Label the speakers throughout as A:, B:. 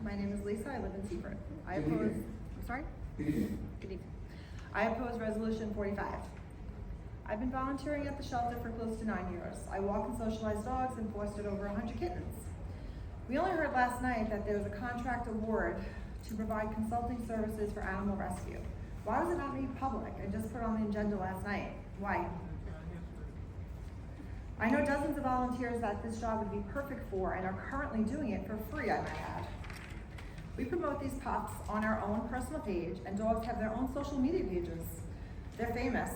A: My name is Lisa. I live in Seaford. I
B: Good
A: oppose.
B: evening.
A: I'm sorry.
B: Good evening.
A: Good evening. I oppose Resolution 45. I've been volunteering at the shelter for close to 9 years. I walk and socialize dogs and fostered over 100 kittens. We only heard last night that there was a contract award to provide consulting services for animal rescue. Why was it not made public and just put on the agenda last night? Why? I know dozens of volunteers that this job would be perfect for and are currently doing it for free, I might add. We promote these pups on our own personal page, and dogs have their own social media pages. They're famous.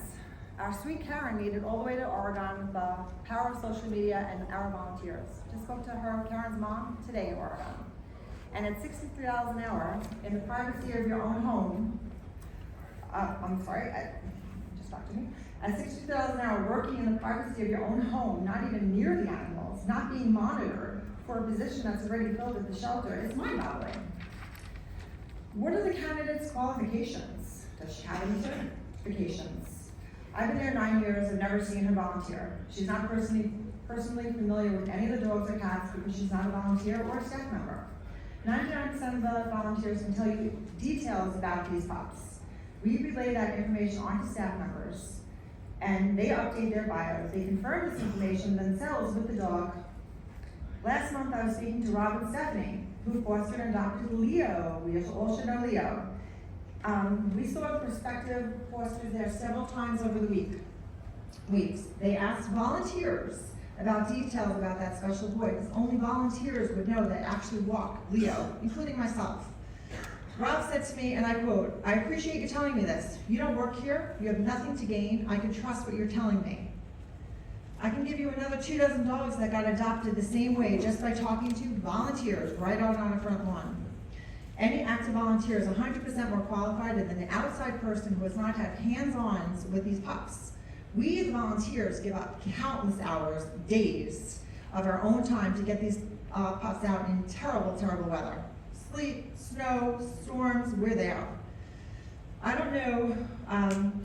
A: Our sweet Karen made it all the way to Oregon with the power of social media and our volunteers. Just spoke to Karen's mom today in Oregon. And at $63 an hour, in the privacy of your own home, distracted me. At $62 an hour, working in the privacy of your own home, not even near the animals, not being monitored for a position that's already filled at the shelter, is mind-boggling. What are the candidates' qualifications? Does she have any certifications? I've been there 9 years and never seen her volunteer. She's not personally familiar with any of the dogs or cats because she's not a volunteer or a staff member. 99% of the volunteers can tell you details about these pups. We relay that information onto staff members, and they update their bios. They confirm this information themselves with the dog. Last month, I was speaking to Rob and Stephanie, who fostered and adopted Leo. We all should know Leo. We saw prospective fosters there several times over the weeks. They asked volunteers about details about that special boy, because only volunteers would know that actually walk Leo, including myself. Rob said to me, and I quote, "I appreciate you telling me this. You don't work here, you have nothing to gain. I can trust what you're telling me. I can give you another 24 dogs that got adopted the same way just by talking to volunteers right out on the front lawn. Any active volunteer is 100% more qualified than the outside person who has not had hands-ons with these pups. We as volunteers give up countless hours, days of our own time to get these pups out in terrible, terrible weather. Sleet, snow, storms, we're there. I don't know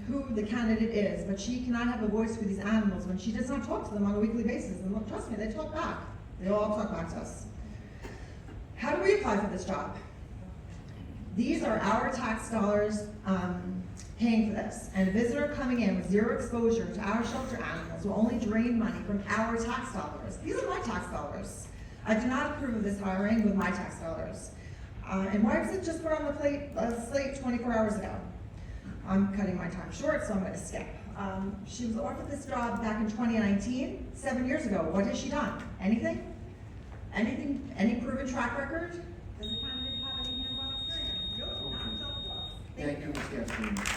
A: who the candidate is, but she cannot have a voice for these animals when she does not talk to them on a weekly basis. And look, trust me, they talk back. They all talk back to us. How do we apply for this job? These are our tax dollars paying for this. And a visitor coming in with zero exposure to our shelter animals will only drain money from our tax dollars. These are my tax dollars. I do not approve of this hiring with my tax dollars. And why was it just put on the slate 24 hours ago? I'm cutting my time short, so I'm going to skip. She was offered this job back in 2019, 7 years ago. What has she done? Anything? Anything? Any proven track record? Does the candidate have any hands-on experience? Nope, not until the job.
B: Thank you, Ms. Gaspar.